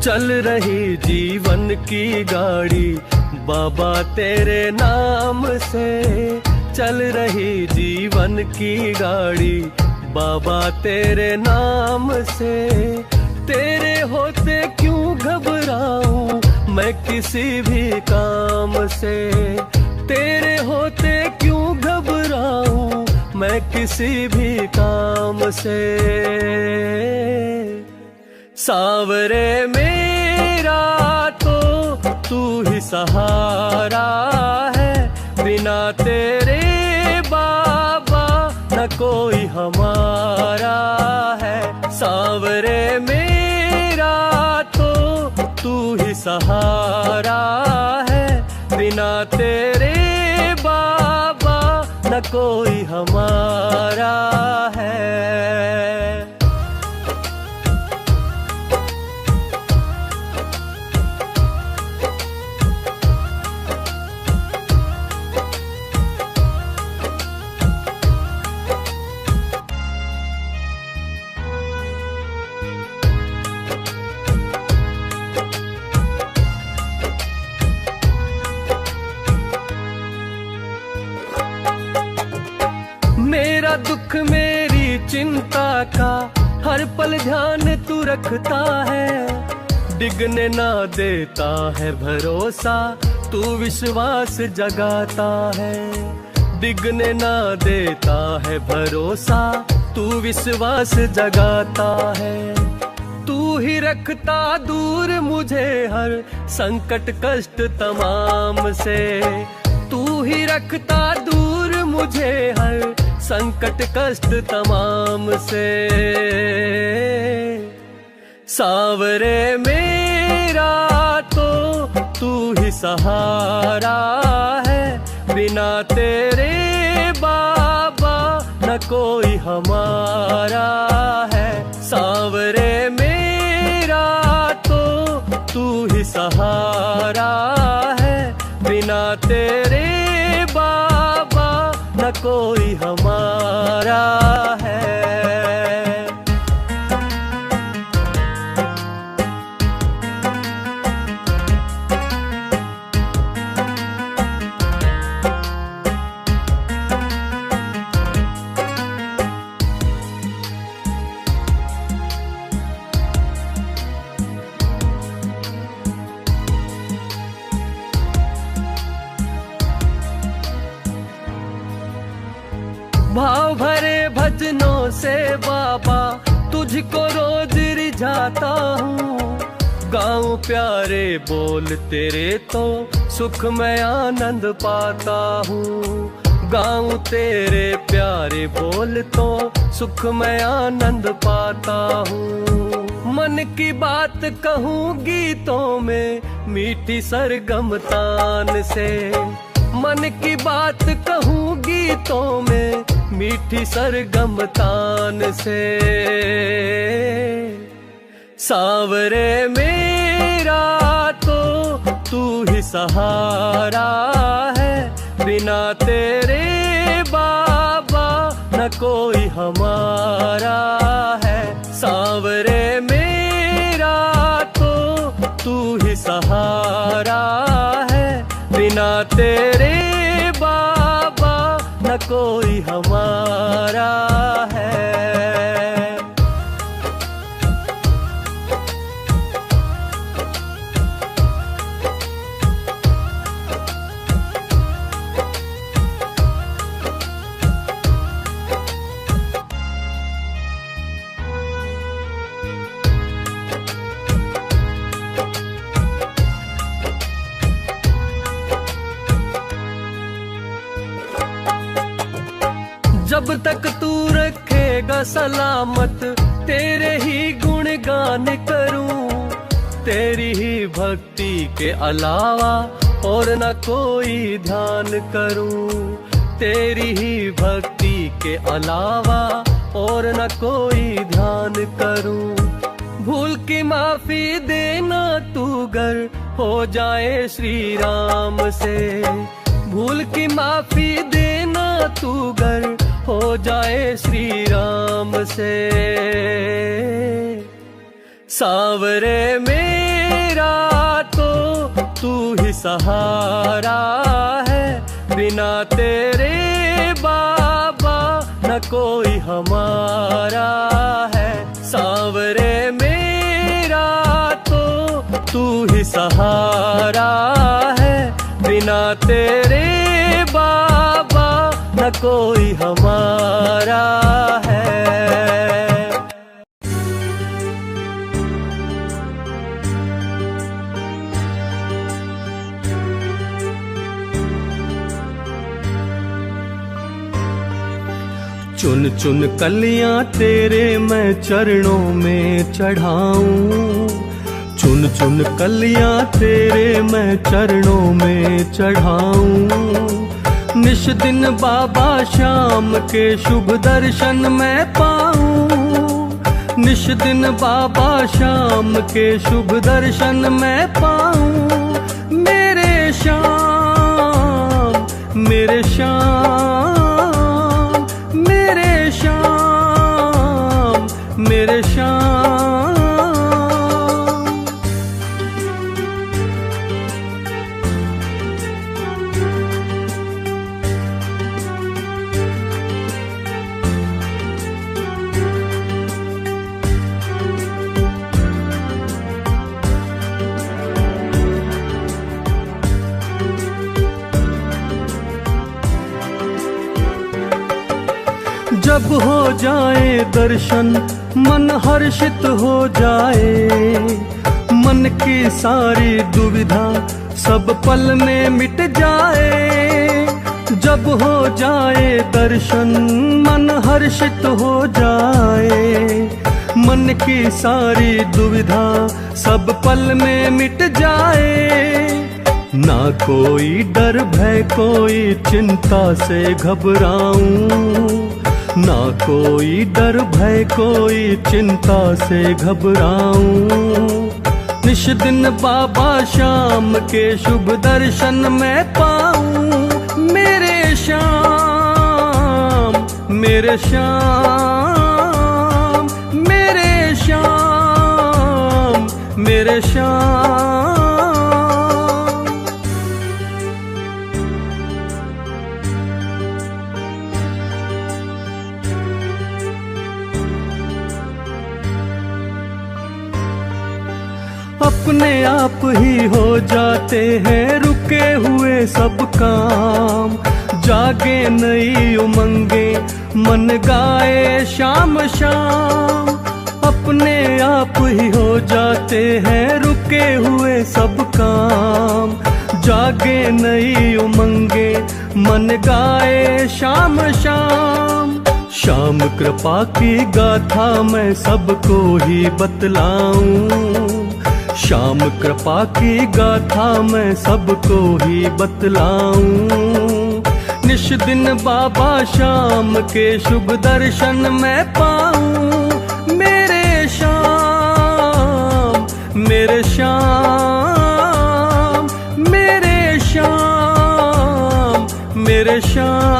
चल रही जीवन की गाड़ी बाबा तेरे नाम से, चल रही जीवन की गाड़ी बाबा तेरे नाम से। तेरे होते क्यों घबराऊं मैं किसी भी काम से, तेरे होते क्यों घबराऊं मैं किसी भी काम से। सांवरे मेरा तो तू ही सहारा है, बिना तेरे बाबा न कोई हमारा है। सांवरे मेरा तो तू ही सहारा है, बिना तेरे बाबा न कोई हमारा है। मेरा दुख मेरी चिंता का हर पल ध्यान तू रखता है, डिगने ना देता है भरोसा तू विश्वास जगाता है। डिगने ना देता है भरोसा तू विश्वास जगाता है। तू ही रखता दूर मुझे हर संकट कष्ट तमाम से, तू ही रखता दूर मुझे हर संकट कष्ट तमाम से। सांवरे मेरा तो तू ही सहारा है, बिना तेरे बाबा न कोई हमारा है। सांवरे मेरा तो तू ही सहारा है, बिना तेरे बाबा न कोई हमारा है। भाव भरे भजनों से बाबा तुझको रोज रिझाता हूँ, गाऊं प्यारे बोल तेरे तो सुख मैं आनंद पाता हूँ। गाऊं तेरे प्यारे बोल तो सुख मैं आनंद पाता हूँ। मन की बात कहूँ गीतों में मीठी सरगम तान से, मन की बात कहूँ गीतों में मीठी सरगम तान से। सांवरे मेरा तो तू ही सहारा है, बिना तेरे बाबा न कोई हमारा है। सांवरे मेरा तो तू ही सहारा है, बिना तेरे बाबा न कोई हमारा है। जब तक तू रखेगा सलामत तेरे ही गुणगान करूं, तेरी ही भक्ति के अलावा और न कोई ध्यान करूं। तेरी ही भक्ति के अलावा और न कोई ध्यान करूं। भूल की माफी देना तू गर हो जाए श्री राम से, भूल की माफी देना तू गर हो जाए श्री राम से। सांवरे में मेरा तो तू ही सहारा है, बिना तेरे बाबा न कोई हमारा है। सांवरे मेरा तो तू ही सहारा है, बिना तेरे बाबा न कोई हमारा है। चुन चुन कलियां तेरे मैं चरणों में चढ़ाऊं, चुन चुन कलियां तेरे मैं चरणों में चढ़ाऊं। निश दिन बाबा श्याम के शुभ दर्शन मैं पाऊं, निश दिन बाबा श्याम के शुभ दर्शन मैं पाऊं। मेरे श्याम मेरे श्याम मेरे श्याम मेरे श्याम। जब हो जाए दर्शन मन हर्षित हो जाए, मन की सारी दुविधा सब पल में मिट जाए। जब हो जाए दर्शन मन हर्षित हो जाए, मन की सारी दुविधा सब पल में मिट जाए। ना कोई डर भय कोई चिंता से घबराऊं, ना कोई डर भय कोई चिंता से घबराऊं। निश दिन बाबा श्याम के शुभ दर्शन मैं पाऊं। मेरे श्याम मेरे श्याम मेरे श्याम मेरे श्याम। अपने आप ही हो जाते हैं रुके हुए सब काम, जागे नई उमंगे मन गाए शाम शाम। अपने आप ही हो जाते हैं रुके हुए सब काम, जागे नई उमंगे मन गाए शाम शाम। श्याम कृपा की गाथा मैं सबको ही बतलाऊं, श्याम कृपा की गाथा मैं सबको ही बतलाऊं। निश दिन बाबा श्याम के शुभ दर्शन मैं पाऊं। मेरे श्याम मेरे श्याम मेरे श्याम मेरे श्याम।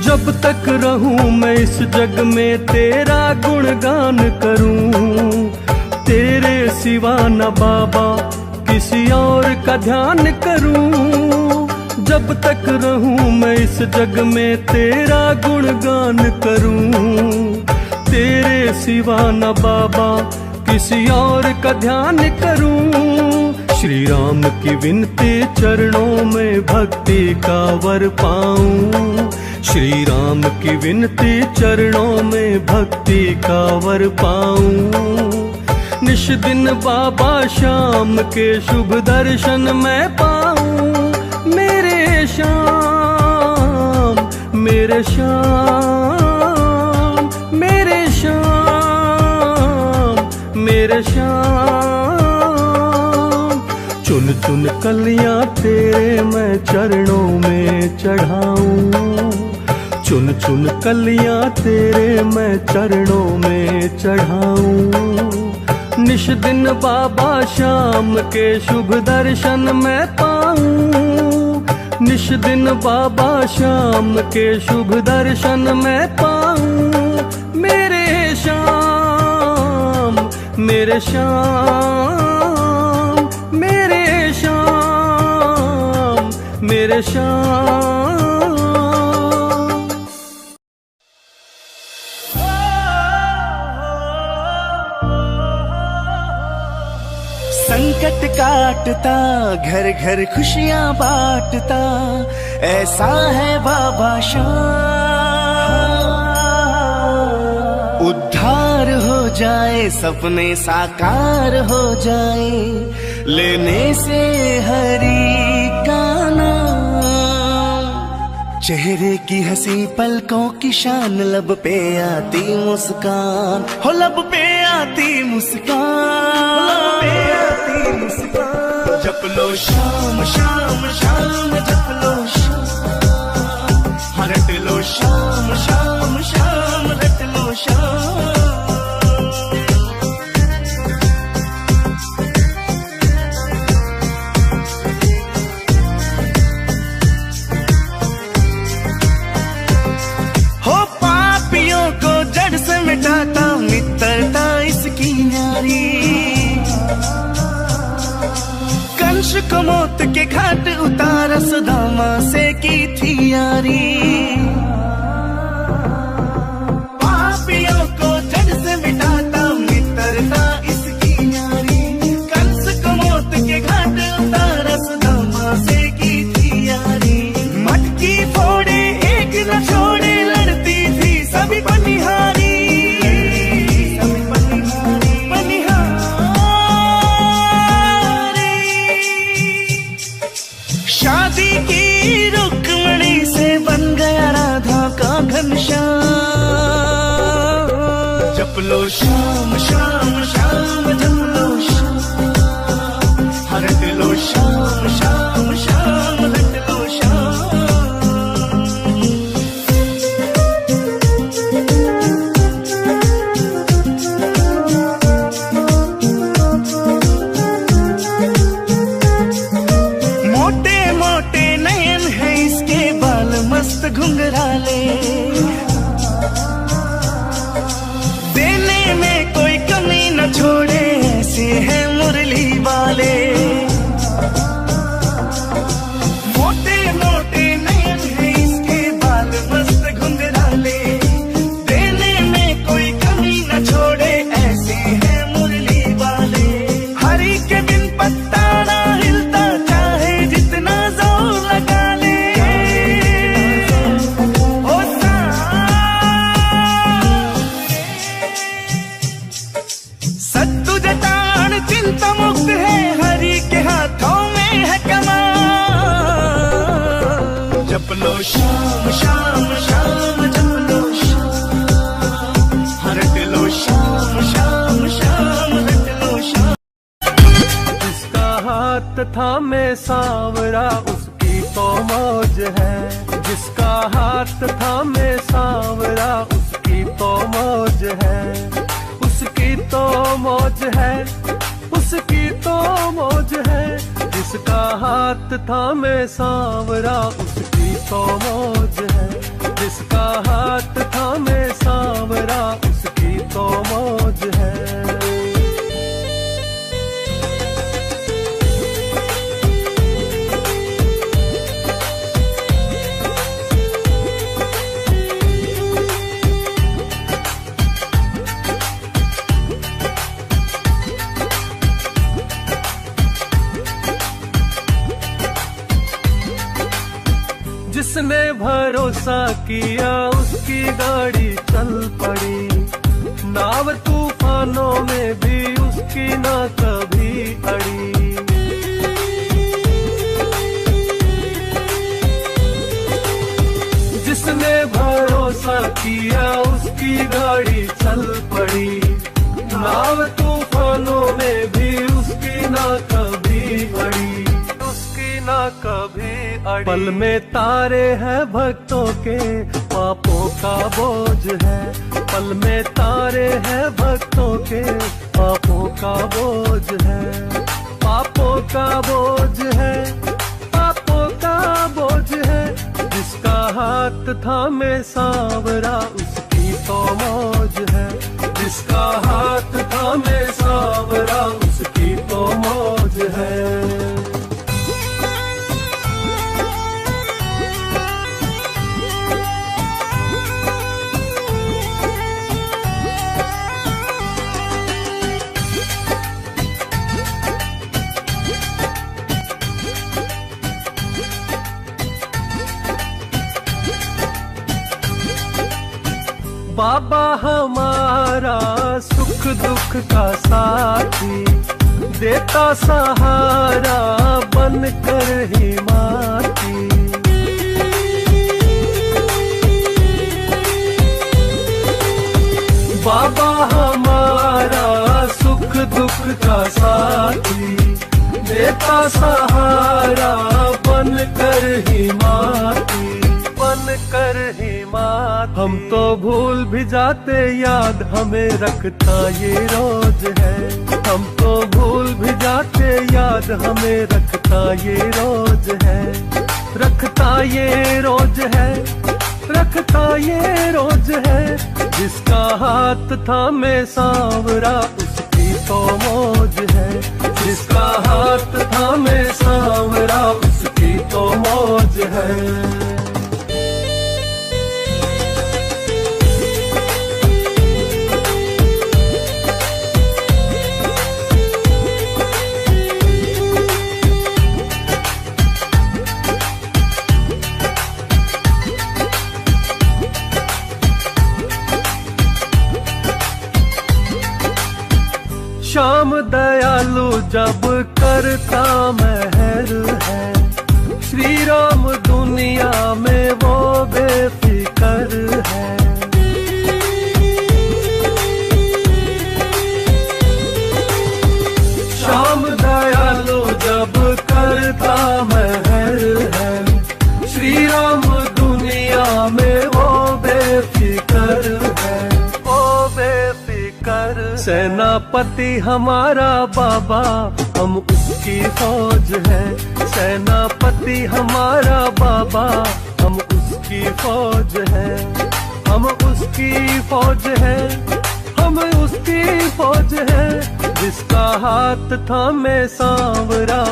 जब तक रहूं मैं इस जग में तेरा गुणगान करूं, तेरे सिवा न बाबा किसी और का ध्यान करूं। जब तक रहूं मैं इस जग में तेरा गुणगान करूं, तेरे सिवा न बाबा किसी और का ध्यान करूं। श्री राम की विनती चरणों में भक्ति का वर पाऊं, श्री राम की विनती चरणों में भक्ति का वर पाऊं। निश दिन बाबा श्याम के शुभ दर्शन मैं पाऊं। मेरे श्याम मेरे श्याम मेरे श्याम मेरे श्याम। चुन चुन कलियां तेरे मैं चरणों में में चढ़ाऊं, चुन चुन कलियां तेरे मैं चरणों में चढ़ाऊं। निश दिन बाबा शाम के शुभ दर्शन मैं पाऊं, निश दिन बाबा शाम के शुभ दर्शन मैं पाऊं। मेरे श्याम, मेरे श्याम, मेरे श्याम, मेरे श्याम। संकट काटता, घर घर खुशियां बांटता, ऐसा है बाबा श्याम। उद्धार हो जाए, सपने साकार हो जाए, लेने से हरि का नाम। चेहरे की हंसी पलकों की शान, लब पे आती मुस्कान, हो लब पे आती मुस्कान, लब पे आती मुस्कान। जप लो शाम शाम शाम, जप लो शाम, रट लो शाम शाम शाम, रट लो शाम। मिटाता मित्रता इसकी न्यारी, कंस को मौत के घाट उतारा, सुदामा से की थी यारी। पापियों को जड़ से मिटाता मित्रता इसकी न्यारी, कंस को मौत के घाट उतारा, सुदामा से की थी यारी। मटकी फोड़े एक न छोड़े, लड़ती थी सभी बनिहारी। शादी की रुक्मणी से बन गया राधा का घनश्याम। जप लो शाम शाम शाम, जप लो शाम, रट लो शाम शाम शाम, रट लो शाम। घुंघराले देने में कोई कमी न छोड़े, ऐसे हैं मुरली वाले। मोटे मोटे नयन है इसके, बाल मस्त घुंघराले, देने में कोई कमी न छोड़े, ऐसे हैं मुरली वाले। हरि के बिन पत्ता ना हिलता, चाहे जितना जोर लगा ले। चिंता मुक्त है, हरि के हाथों में है कमान। जप लो शाम शाम शाम, जप लो शाम, रट लो शाम शाम शाम, रट लो शाम। जिसका हाथ थामे सांवरा, उसकी तो मौज है। जिसका हाथ थामे सांवरा, उसकी तो मौज है, उसकी तो मौज है, उसकी तो मौज है। जिसका हाथ थामे सांवरा, उसकी तो मौज है। जिसका हाथ थामे सांवरा, उसकी तो मौज है। जिसने भरोसा किया उसकी गाड़ी चल पड़ी, नाव तूफानों में भी उसकी ना कभी अड़ी। जिसने भरोसा किया उसकी गाड़ी चल पड़ी, नाव तूफानों में भी उसकी ना कभी अड़ी, उसकी ना कभी अड़ी। पल में तारे हैं भक्तों के पापों का बोझ है, पल में तारे हैं भक्तों के पापों का बोझ है, पापों का बोझ है, पापों का बोझ है। जिसका हाथ थामे सांवरा उसकी तो मौज है, जिसका हाथ थामे सांवरा उसकी तो मौज है। बाबा हमारा सुख दुख का साथी, देता सहारा बन कर ही माती। बाबा हमारा सुख दुख का साथी, देता सहारा बन कर ही माती, बन कर ही माती। हम तो भूल भी जाते याद हमें रखता ये रोज है, हम तो भूल भी जाते याद हमें रखता ये रोज है, रखता ये रोज है, रखता ये रोज है। जिसका हाथ थामे सांवरा उसकी तो मौज है, जिसका हाथ थामे सांवरा उसकी तो मौज है। श्याम दयालु जब करता मेहर है, श्री राम दुनिया में वो बेफिकर है। श्याम दयालु जब करता मेहर है, श्री राम दुनिया में वो बेफिकर है, वो बेफिकर। सेनापति हमारा बाबा हम उसकी फौज है, सेनापति हमारा बाबा हम उसकी फौज है, हम उसकी फौज है, हम उसकी फौज है। जिसका हाथ थामे सांवरा